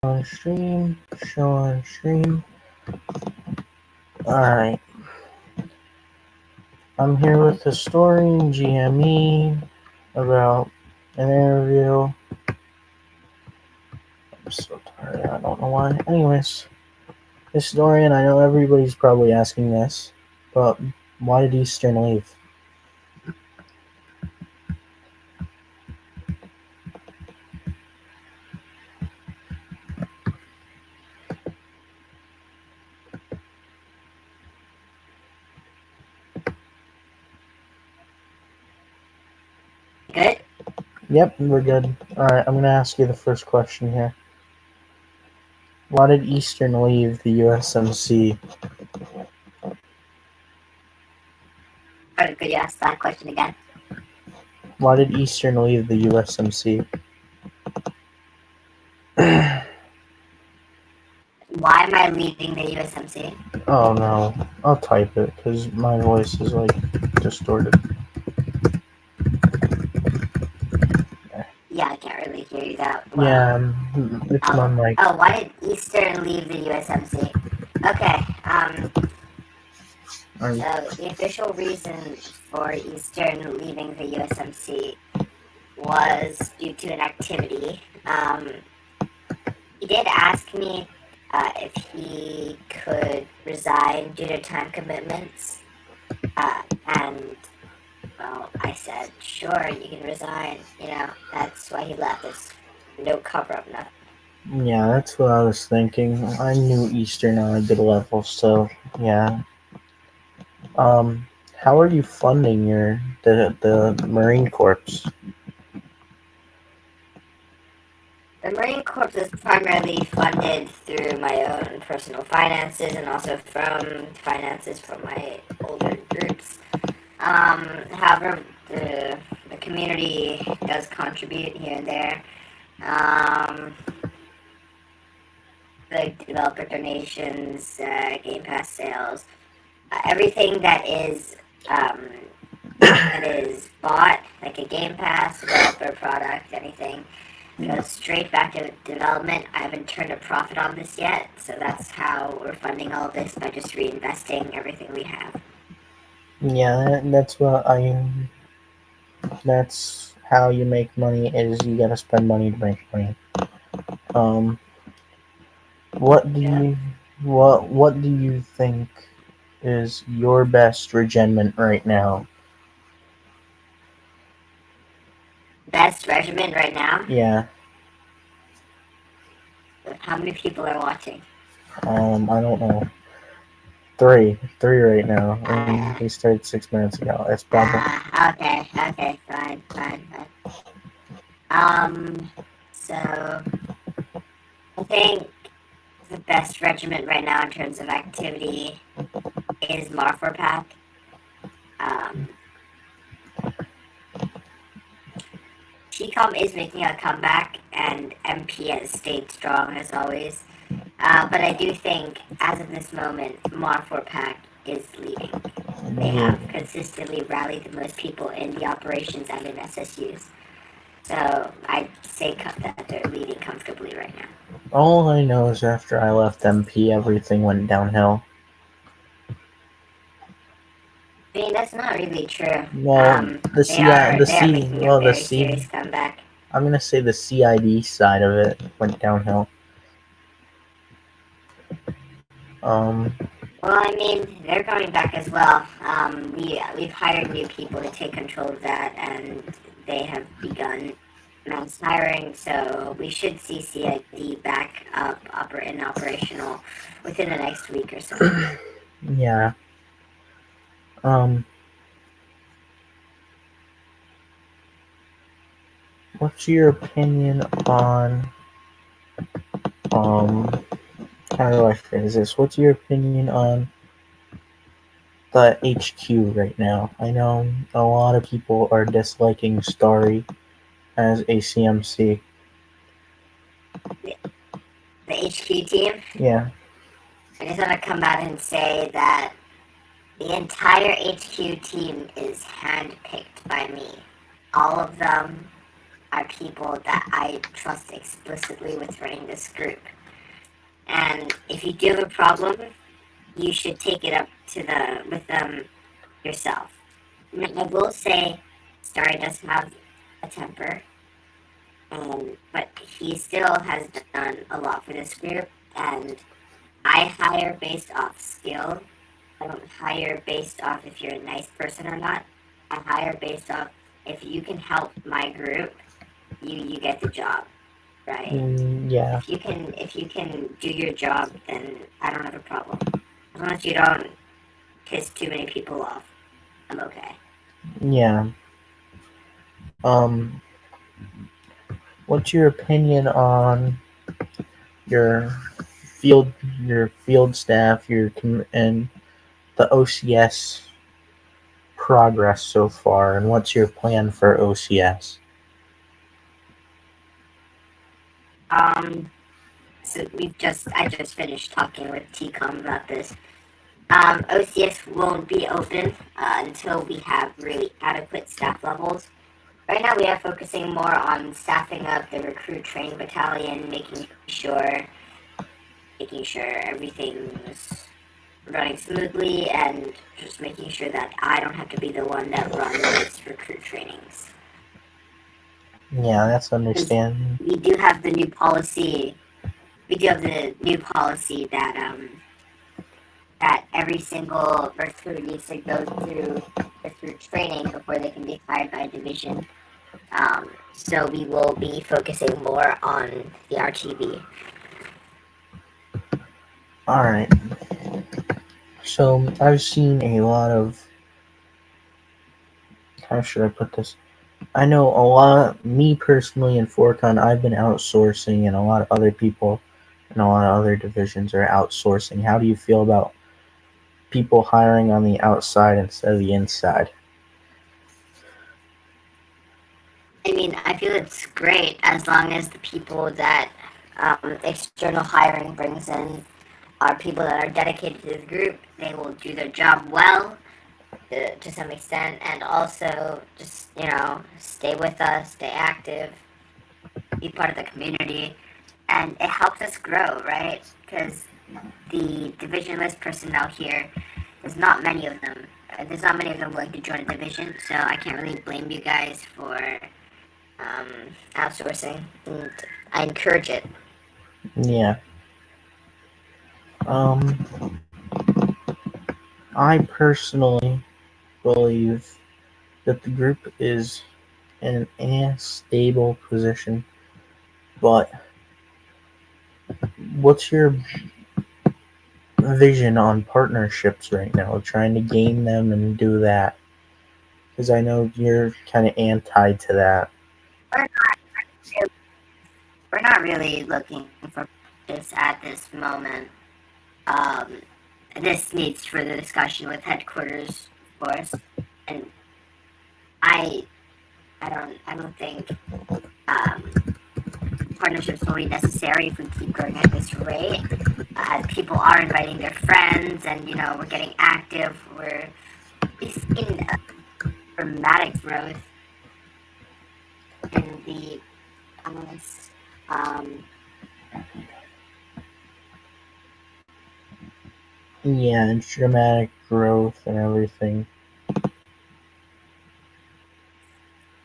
Show on stream. Alright. I'm here with Historiangme about an interview. I'm so tired, I don't know why. Anyways, Historian, I know everybody's probably asking this, but why did Eastern leave? Good? Yep, we're good. Alright, I'm gonna ask you the first question here. Why did Eastern leave the USMC? Could you ask that question again? Why did Eastern leave the USMC? Why am I leaving the USMC? Oh no, I'll type it because my voice is like distorted. Yeah, I can't really hear you that well. Yeah, it's my mic. Oh, why did Eastern leave the USMC? Okay, so the official reason for Eastern leaving the USMC was due to an activity. He did ask me if he could resign due to time commitments, and well, I said, sure, you can resign. You know, that's why he left. There's no cover up, nothing. Yeah, that's what I was thinking. I knew Eastern on a good level, so yeah. How are you funding the Marine Corps? The Marine Corps is primarily funded through my own personal finances and also from finances from my older groups. However, the community does contribute here and there. Like developer donations, Game Pass sales, everything that is bought, like a Game Pass, developer product, anything, goes straight back to development. I haven't turned a profit on this yet, so that's how we're funding all this, by just reinvesting everything we have. Yeah, that's how you make money, is you gotta spend money to make money. What do you think is your best regiment right now? Best regiment right now? Yeah. How many people are watching? I don't know. Three right now. We started 6 minutes ago. It's probably. Okay, fine. So I think the best regiment right now in terms of activity is Marfor Pack. TCOM is making a comeback, and MP has stayed strong as always. But I do think, as of this moment, Marfor Pack is leading. They have consistently rallied the most people in the operations and in SSUs. So I'd say that they're leading comfortably right now. All I know is after I left MP, everything went downhill. I mean, that's not really true. Well, They are making a very serious comeback. I'm gonna say the CID side of it went downhill. Well, I mean, they're going back as well. We've hired new people to take control of that, and they have begun mass hiring. So we should see CID back up and operational within the next week or so. Yeah. What's your opinion on how do I phrase this? What's your opinion on the HQ right now? I know a lot of people are disliking Starry as a CMC. The HQ team? Yeah. I just want to come out and say that the entire HQ team is handpicked by me. All of them. are people that I trust explicitly with running this group. And if you do have a problem, you should take it up with them yourself. Now, I will say, Starry does have a temper, but he still has done a lot for this group, and I hire based off skill. I don't hire based off if you're a nice person or not. I hire based off if you can help my group, you get the job, right? Yeah. If you can do your job, then I don't have a problem. As long as you don't piss too many people off, I'm okay. Yeah. Um, what's your opinion on your field your field staff, and the OCS progress so far, and what's your plan for OCS? Um, so I just finished talking with TCOM about this. OCS won't be open until we have really adequate staff levels. Right now, we are focusing more on staffing up the recruit training battalion, making sure everything's running smoothly, and just making sure that I don't have to be the one that runs recruit trainings. Yeah, that's Because understandable. we do have the new policy. We do have the new policy that every single recruit needs to go through recruit training before they can be hired by division. So we will be focusing more on the RTB. All right. So I've seen a lot of, how should I put this? I know a lot. Me personally, in Forcon, I've been outsourcing, and a lot of other people and a lot of other divisions are outsourcing. How do you feel about people hiring on the outside instead of the inside? I mean, I feel it's great as long as the people that external hiring brings in are people that are dedicated to the group. They will do their job well to some extent, and also just stay with us, stay active, be part of the community, and it helps us grow, right? Because the divisionless personnel here, there's not many of them. There's not many of them willing to join a division, so I can't really blame you guys for um, outsourcing, and I encourage it. Yeah. Um, I personally believe that the group is in a stable position, but what's your vision on partnerships right now? Trying to gain them and do that? Because I know you're kind of anti to that. We're not, we're not really looking for this at this moment. Um, this needs further discussion with headquarters, of course, and I, I don't think partnerships will be necessary if we keep growing at this rate. People are inviting their friends, and we're getting active. We've seen dramatic growth in the analysts. Um, Yeah, and dramatic growth and everything.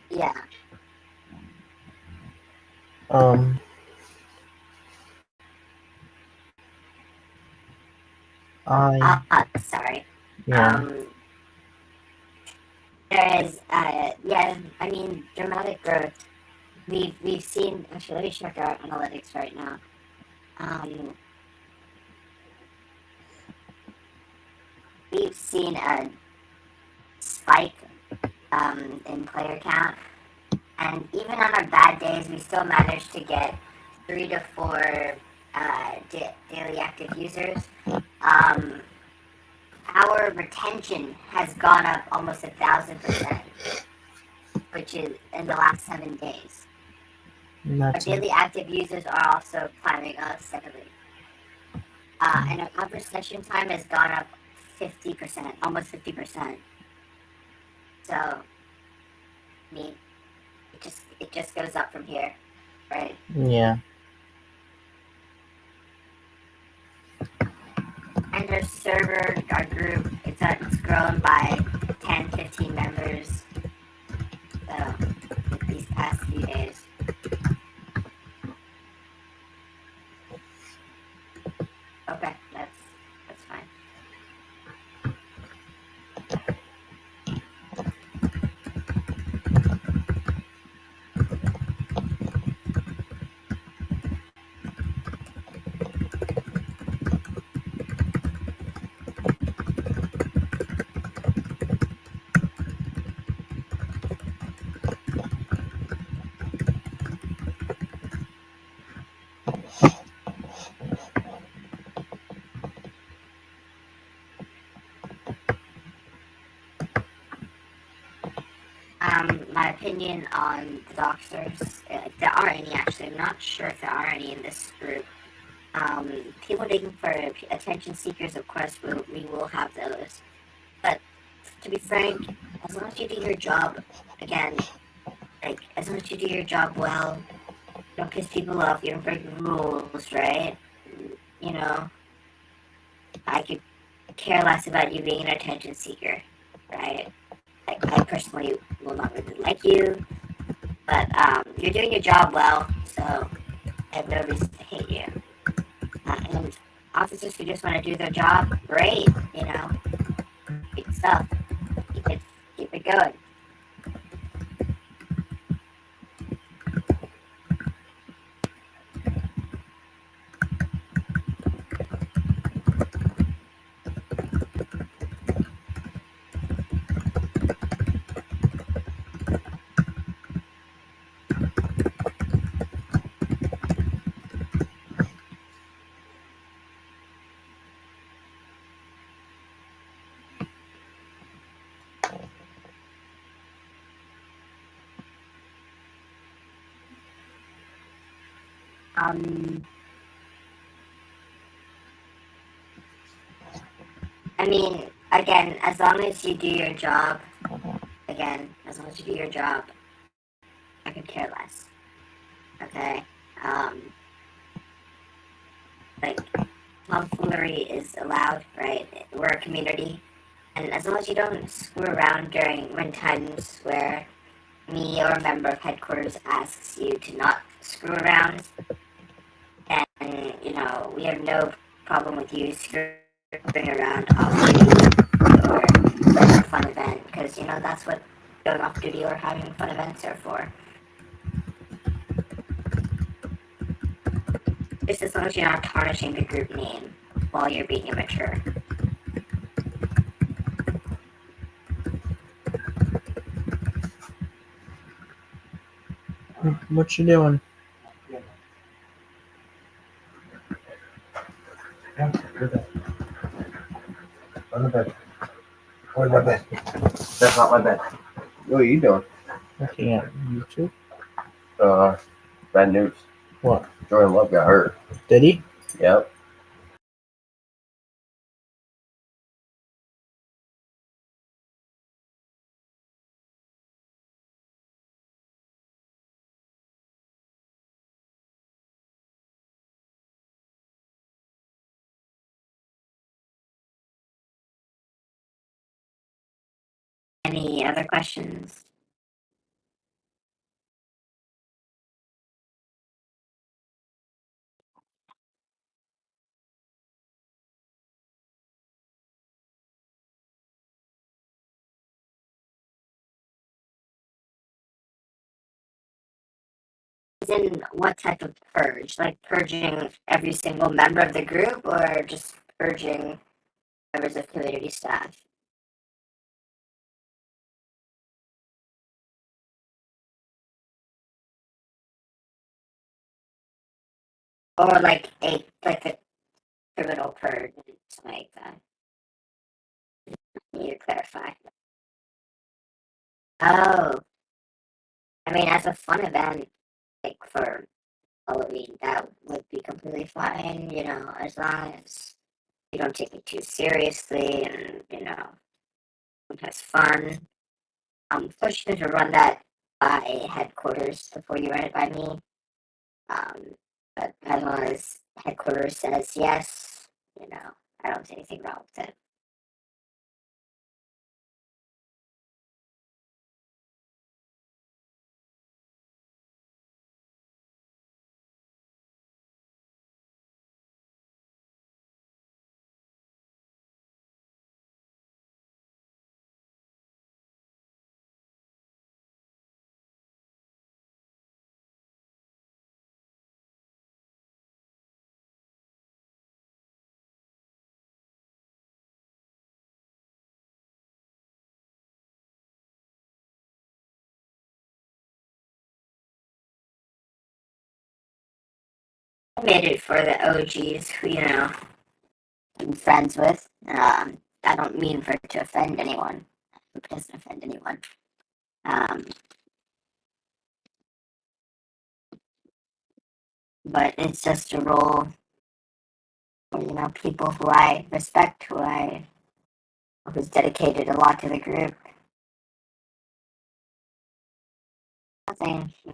yeah. Um, I Sorry. yeah. Um, there is, yeah. I mean, dramatic growth. We've seen. Actually, let me check our analytics right now. Um, we've seen a spike in player count. And even on our bad days, we still manage to get 3 to 4 daily active users. Um, our retention has gone up almost 1,000%, which is in the last 7 days. And Our that's daily active users are also climbing up steadily. And our average session time has gone up 50%, almost 50%. So, I mean, it just goes up from here, right? Yeah. And our server, our group, it's grown by 10, 15 members. So these past few days. Okay, that's fine. My opinion on the Doxers, if there are any actually, I'm not sure if there are any in this group. People digging for attention seekers, of course, we will have those. But to be frank, as long as you do your job, again, like, as long as you do your job well, you don't piss people off, you don't break the rules, right? You know, I could care less about you being an attention seeker, right? Like, I personally will not really like you, but you're doing your job well, so I have no reason to hate you. And officers who just want to do their job, great, good stuff. Keep it, keep it going. Um, I mean, again, as long as you do your job, as long as you do your job, I could care less. Okay? Um, like, tomfoolery is allowed, right? We're a community. And as long as you don't screw around when times where me or a member of headquarters asks you to not screw around, and, we have no problem with you screwing around off duty or a fun event, because, that's what going off duty or having fun events are for. Just as long as you're not tarnishing the group name while you're being immature. What you doing? On the bed. Where's my bed? That's not my bed. What are you doing? Looking at YouTube. Bad news. What? Jordan Love got hurt. Did he? Yep. Any other questions? In what type of purge? Like purging every single member of the group, or just purging members of community staff? Or like a criminal purge, something like that. Need to clarify. Oh, I mean, as a fun event, like for Halloween, that would be completely fine, as long as you don't take it too seriously and, has fun. Push you to run that by headquarters before you run it by me. But as long as headquarters says yes, I don't see anything wrong with it. I made it for the OGs who, I'm friends with. I don't mean for it to offend anyone. I hope it doesn't offend anyone. But it's just a role for, people who I respect, who's dedicated a lot to the group.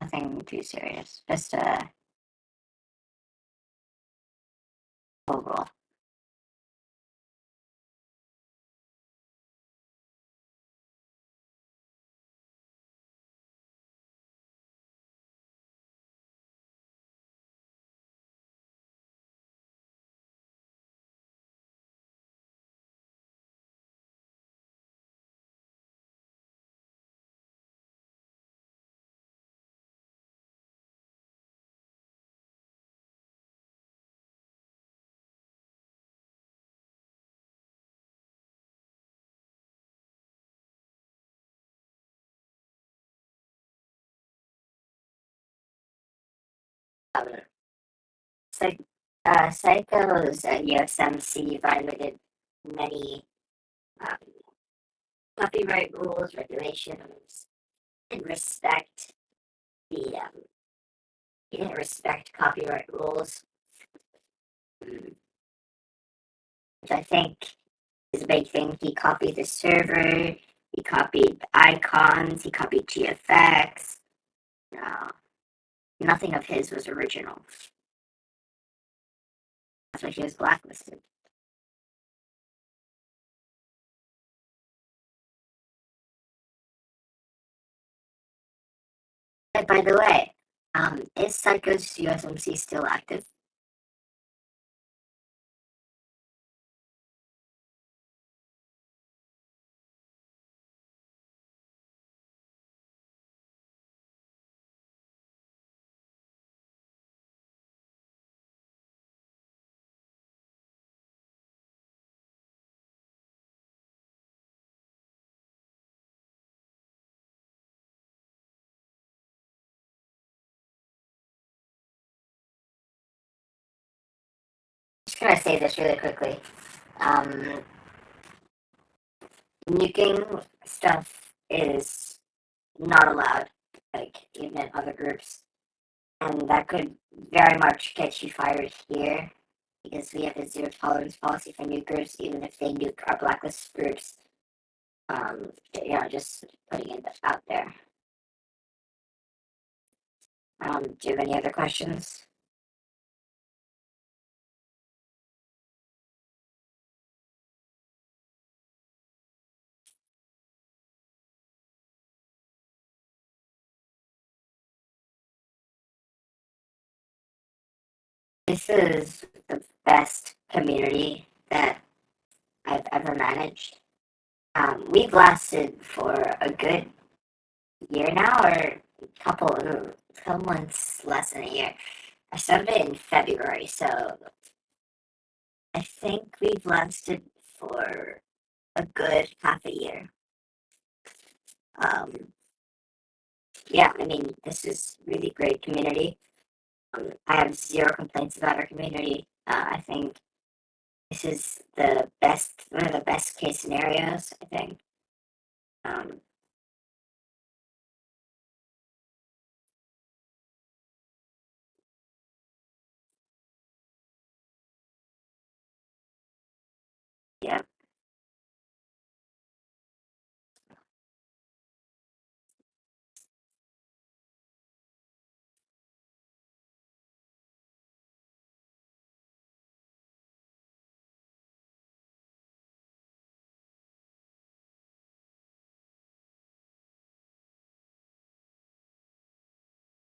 Nothing too serious. Just a overall. Psychos at USMC violated many um, copyright rules, regulations, and he didn't respect copyright rules, which I think is a big thing. He copied the server, he copied icons, he copied GFX. Nothing of his was original. That's why he was blacklisted. And by the way, is Psycho's USMC still active? I'm just gonna say this really quickly. Nuking stuff is not allowed, like even in other groups, and that could very much get you fired here because we have a zero tolerance policy for nuke groups, even if they nuke our blacklist groups. Just putting it out there. Do you have any other questions? This is the best community that I've ever managed. We've lasted for a good year now, or couple months less than a year. I started it in February, so I think we've lasted for a good half a year. Yeah, I mean, this is really great community. I have zero complaints about our community. I think this is one of the best case scenarios, I think. Yeah.